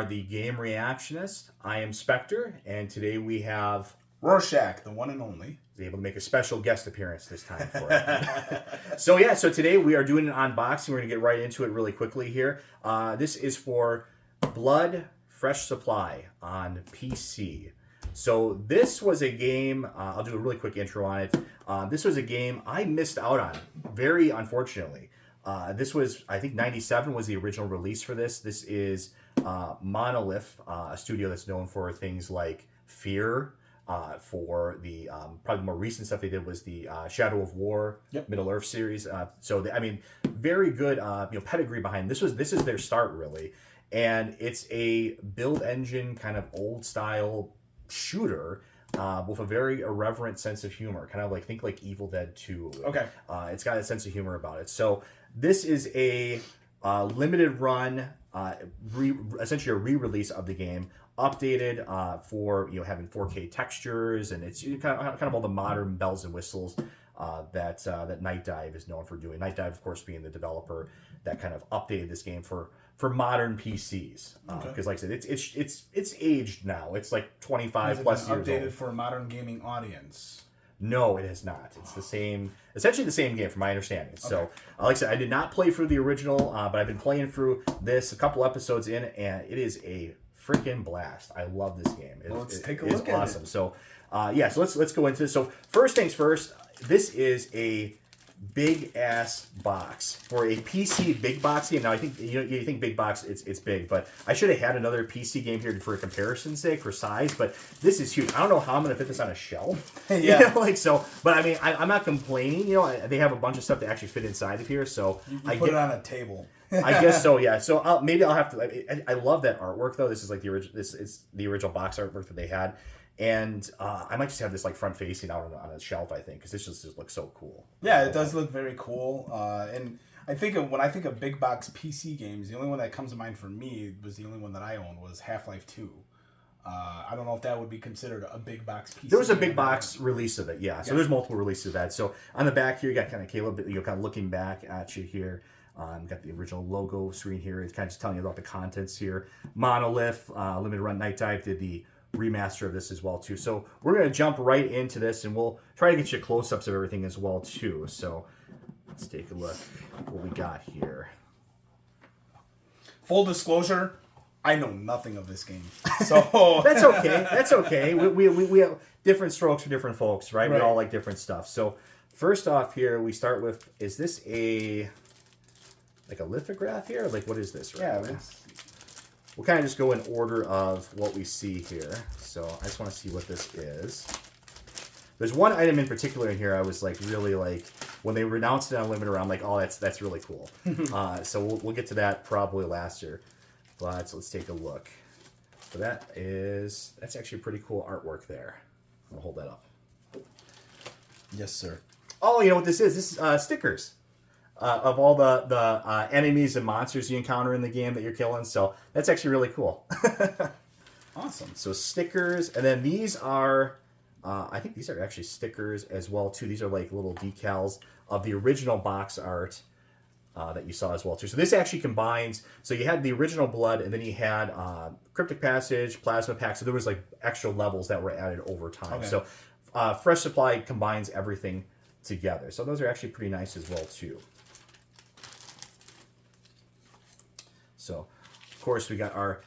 are the Game Reactionist. I am Spectre, and today we have Rorschach, the one and only. He's able to make a special guest appearance this time for it. So today we are doing an unboxing. We're going to get right into it really quickly here. This is for Blood Fresh Supply on PC. So this was a game, I'll do a really quick intro on it. This was a game I missed out on, very unfortunately. This was, I think 97 was the original release for this. This is Monolith, a studio that's known for things like Fear. For the probably the more recent stuff they did was the Shadow of War, Middle Earth series. Very good pedigree behind this. This is their start really, and it's a build engine kind of old style shooter with a very irreverent sense of humor, kind of think like Evil Dead 2. Okay, it's got a sense of humor about it. So this is a limited run, essentially a re-release of the game. Updated for having 4K textures, and it's kind of all the modern bells and whistles that Night Dive is known for doing. Night Dive, of course, being the developer that kind of updated this game for modern PCs. Because, like I said, it's aged now. It's like 25 plus years old. Updated for a modern gaming audience. No, it has not. It's the same, essentially the same game, from my understanding. Okay. So, like I said, I did not play through the original, but I've been playing through this a couple episodes in, and it is a freaking blast. I love this game. Let's take a look at awesome. it. So, so let's go into this. So, first things first, this is a big ass box for a PC big box game. Now, I think you think big box, it's big, but I should have had another PC game here for a comparison's sake for size. But this is huge. I don't know how I'm gonna fit this on a shelf. Yeah, But I mean, I'm not complaining. They have a bunch of stuff that actually fit inside of here. So you put it on a table. I guess so, yeah. So maybe I'll have to. I love that artwork though. This is like the original. This is the original box artwork that they had, and I might just have this front facing out on a shelf. I think because this just looks so cool. Yeah, it does look very cool. And I think when I think of big box PC games, the only one that comes to mind for me was the only one that I owned was Half-Life 2. I don't know if that would be considered a big box PC. There was a big box release of it, yeah. So there's multiple releases of that. So on the back here, you got kind of Caleb, kind of looking back at you here. Got the original logo screen here. It's kind of just telling you about the contents here. Monolith, Limited Run Night Dive did the remaster of this as well too. So we're going to jump right into this, and we'll try to get you close-ups of everything as well too. So let's take a look at what we got here. Full disclosure, I know nothing of this game, so That's okay. That's okay. We have different strokes for different folks, right? We all like different stuff. So first off here, we start with, is this a lithograph here? What is this? We'll kind of just go in order of what we see here. So I just want to see what this is. There's one item in particular in here I was really when they announced it on Limited Run, I'm like, oh, that's really cool. So we'll get to that probably last year. But let's take a look. So that's actually pretty cool artwork there. I'll hold that up. Yes, sir. Oh, you know what this is? This is stickers. Of all the enemies and monsters you encounter in the game that you're killing. So that's actually really cool. Awesome. So stickers, and then these are, I think these are actually stickers as well too. These are little decals of the original box art that you saw as well too. So this actually combines, so you had the original Blood, and then you had Cryptic Passage, Plasma Pack, so there was extra levels that were added over time. Okay. So Fresh Supply combines everything together. So those are actually pretty nice as well too. So, of course, we got our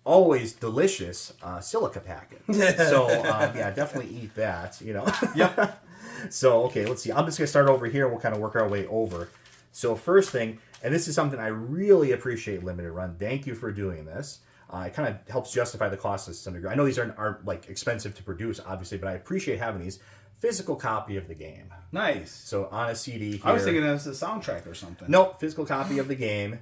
always delicious silica packet. So, definitely eat that, Yep. So, okay, let's see. I'm just going to start over here, and we'll kind of work our way over. So, first thing, and this is something I really appreciate, Limited Run. Thank you for doing this. It kind of helps justify the cost to some degree. I know these aren't expensive to produce, obviously, but I appreciate having these. Physical copy of the game. Nice. So, on a CD here. I was thinking it was a soundtrack or something. Nope, physical copy of the game.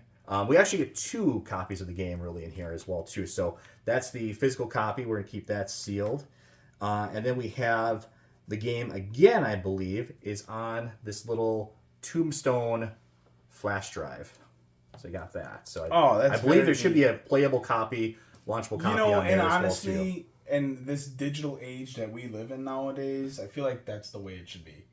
We actually get 2 copies of the game really in here as well too. So that's the physical copy. We're going to keep that sealed. And then we have the game again, I believe, is on this little Tombstone flash drive. So you got that. So I believe there should be a playable copy, launchable copy on there and as honestly, well too. In this digital age that we live in nowadays, I feel like that's the way it should be.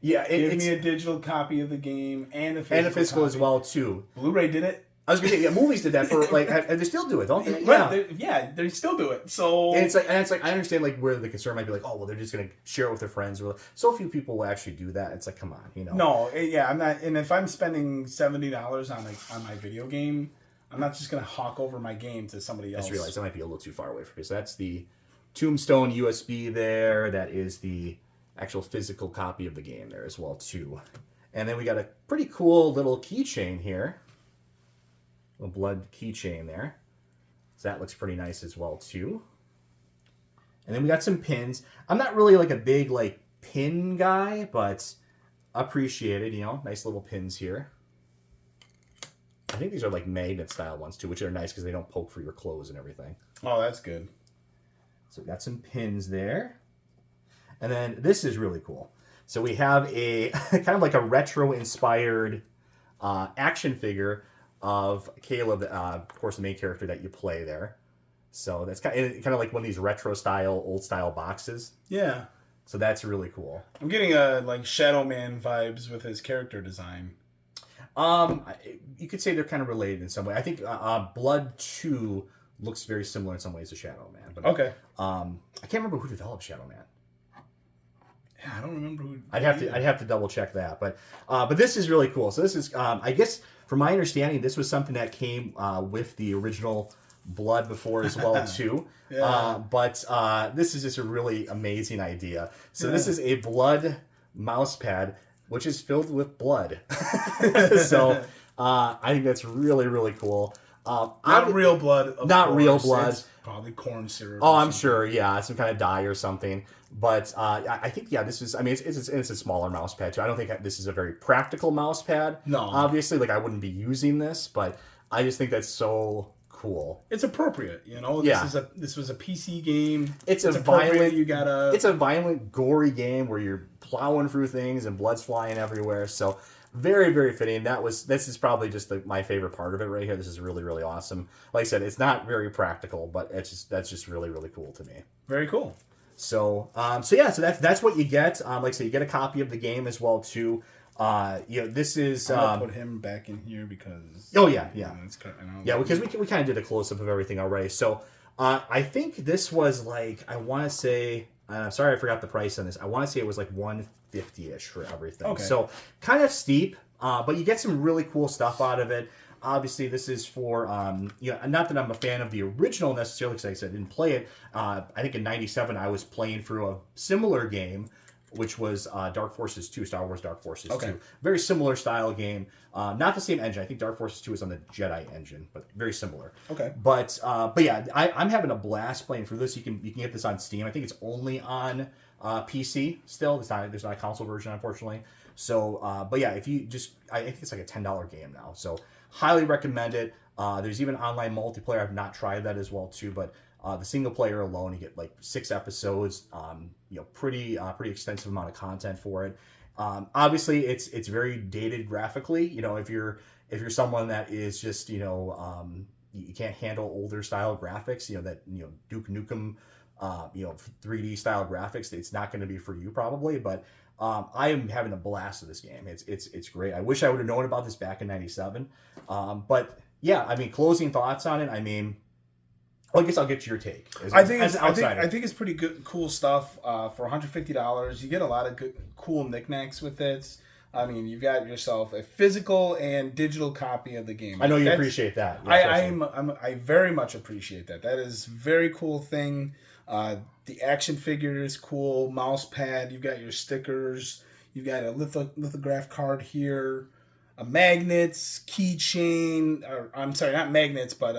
Yeah, Give me a digital copy of the game and a physical as well too. Blu-ray did it. I was gonna say, yeah, movies did that for like, and they still do it, don't they? They still do it. So and it's like I understand like where the concern might be like, oh well, they're just gonna share it with their friends. Or so few people will actually do that. It's like, come on, you know. No, yeah, I'm not. And if I'm spending $70 on my video game, I'm not just gonna hawk over my game to somebody else. I just realized that might be a little too far away from me. So that's the Tombstone USB there. That is the actual physical copy of the game there as well too. And then we got a pretty cool little keychain here. Little blood keychain there. So that looks pretty nice as well too. And then we got some pins. I'm not really like a big like pin guy, but appreciated, you know, nice little pins here. I think these are like magnet style ones too, which are nice because they don't poke for your clothes and everything. Oh, that's good. So we got some pins there. And then this is really cool. So we have a kind of like a retro inspired action figure of Caleb, of course, the main character that you play there. So that's kind of like one of these retro style, old style boxes. Yeah. So that's really cool. I'm getting like Shadow Man vibes with his character design. You could say they're kind of related in some way. I think Blood 2 looks very similar in some ways to Shadow Man. But, okay. I can't remember who developed Shadow Man. Yeah, I don't remember who. I'd have to double check that. But this is really cool. So this is, I guess, from my understanding, this was something that came with the original Blood before as well too. Yeah. But this is just a really amazing idea. So this is a Blood mouse pad, which is filled with blood. So I think that's really, really cool. Not real blood. Not real blood. It's probably corn syrup. Oh, I'm sure. Yeah, some kind of dye or something. But I think, yeah, this is, I mean, it's a smaller mouse pad too. I don't think this is a very practical mouse pad. No. Obviously, like I wouldn't be using this, but I just think that's so cool. It's appropriate, you know. Yeah. This was a PC game. It's a violent. It's a violent, gory game where you're plowing through things and blood's flying everywhere. So very, very fitting. This is probably just my favorite part of it right here. This is really, really awesome. Like I said, it's not very practical, but that's just really, really cool to me. Very cool. So that's what you get. Like I said, you get a copy of the game as well too. This is. I'm gonna put him back in here because. Oh yeah. Because we kind of did a close up of everything already. So I think this was like, I want to say, I'm sorry I forgot the price on this. I want to say it was like $150-ish for everything. Okay. So kind of steep, but you get some really cool stuff out of it. Obviously, this is for, not that I'm a fan of the original necessarily, because like I said, I didn't play it. I think in 97, I was playing through a similar game, which was Dark Forces 2, Star Wars Dark Forces 2. Very similar style game. Not the same engine. I think Dark Forces 2 is on the Jedi engine, but very similar. Okay. But yeah, I'm having a blast playing through this. You can get this on Steam. I think it's only on PC still. There's not a console version, unfortunately. So, but yeah, I think it's like a $10 game now. So highly recommend it. There's even online multiplayer. I've not tried that as well too, but the single player alone, you get like 6 episodes. Pretty extensive amount of content for it. Obviously, it's very dated graphically. You know, if you're someone that is just you can't handle older style graphics, Duke Nukem, 3D style graphics, it's not going to be for you probably. But I am having a blast with this game. It's great. I wish I would have known about this back in '97. But yeah, I mean, closing thoughts on it. I mean, well, I guess I'll get your take. I think it's pretty good, cool stuff. For $150, you get a lot of good, cool knickknacks with it. I mean, you've got yourself a physical and digital copy of the game. I know you appreciate that. I very much appreciate that. That is a very cool thing. The action figure is cool. Mouse pad. You've got your stickers. You've got a lithograph card here. Magnets, keychain. I'm sorry, not magnets, but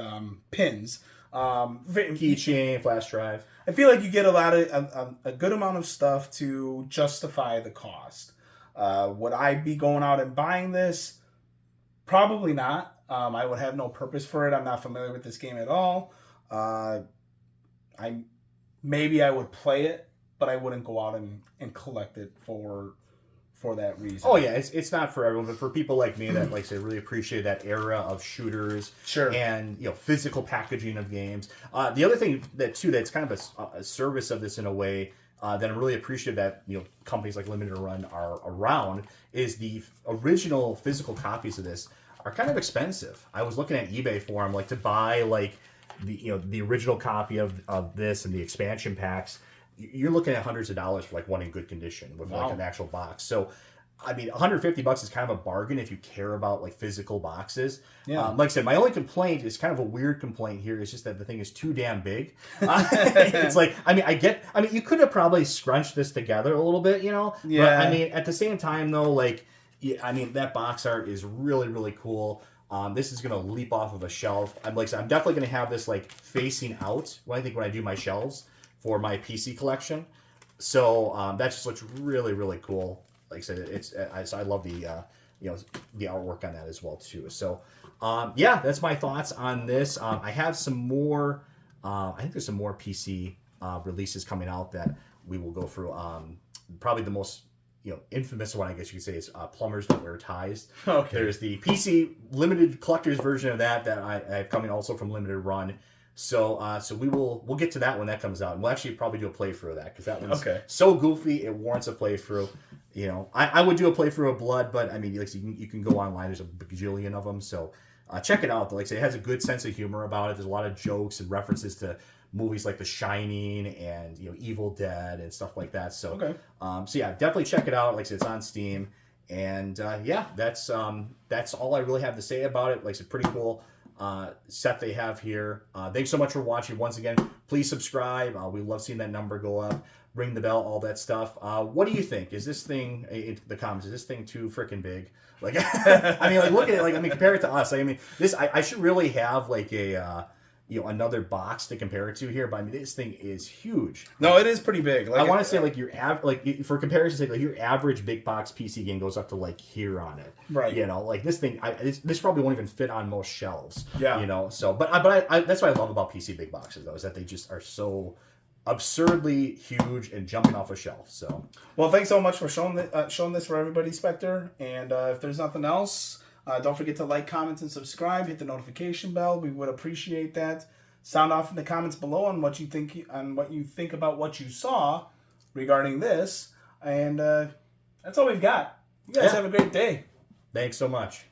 pins. Keychain, flash drive. I feel like you get a good amount of stuff to justify the cost. Would I be going out and buying this? Probably not. I would have no purpose for it. I'm not familiar with this game at all. Maybe I would play it, but I wouldn't go out and collect it for that reason. Oh yeah, it's not for everyone, but for people like me that like say really appreciate that era of shooters, sure, and physical packaging of games. The other thing that's kind of a service of this in a way that I'm really appreciative that companies like Limited Run are around is the original physical copies of this. are kind of expensive. I was looking at eBay for them, like to buy like the original copy of this and the expansion packs. You're looking at hundreds of dollars for like one in good condition with like an actual box. So, I mean, $150 is kind of a bargain if you care about like physical boxes. Yeah. Like I said, my only complaint is kind of a weird complaint here. It's just that the thing is too damn big. It's like, I mean, you could have probably scrunched this together a little bit, Yeah. But I mean, at the same time though, like, I mean, that box art is really, really cool. This is gonna leap off of a shelf. I'm definitely gonna have this like facing out when I do my shelves for my PC collection. So that just looks really, really cool. Like I said, I love the the artwork on that as well too. So yeah, that's my thoughts on this. I have some more. I think there's some more PC releases coming out that we will go through. Probably the most infamous one, I guess you could say, is Plumbers Don't Wear Ties. Okay. There's the PC limited collector's version of that I have coming also from Limited Run. So we'll get to that when that comes out, and we'll actually probably do a playthrough of that because that one's so goofy it warrants a playthrough. I would do a playthrough of Blood, but I mean, like you can go online. There's a bajillion of them, so check it out. Like I say, it has a good sense of humor about it. There's a lot of jokes and references to movies like The Shining and Evil Dead and stuff like that. So so yeah, definitely check it out. Like I said, it's on Steam, and yeah, that's all I really have to say about it. Like I said, pretty cool set they have here. Thanks so much for watching. Once again, please subscribe. We love seeing that number go up. Ring the bell, all that stuff. What do you think? Is this thing in the comments? Is this thing too freaking big? Like, I mean, like look at it. Like, I mean, compare it to us. Like, I mean, this I should really have like a another box to compare it to here. But I mean, this thing is huge. No, it is pretty big. Like, I want to say like for comparison's sake, like your average big box PC game goes up to like here on it. Right. Like this thing, this probably won't even fit on most shelves. Yeah. So, but I that's what I love about PC big boxes though, is that they just are so absurdly huge and jumping off a shelf. So, well, thanks so much for showing this for everybody, Spectre. And if there's nothing else, don't forget to like, comment, and subscribe. Hit the notification bell. We would appreciate that. Sound off in the comments below on what you think about what you saw regarding this. And that's all we've got. You guys have a great day. Thanks so much.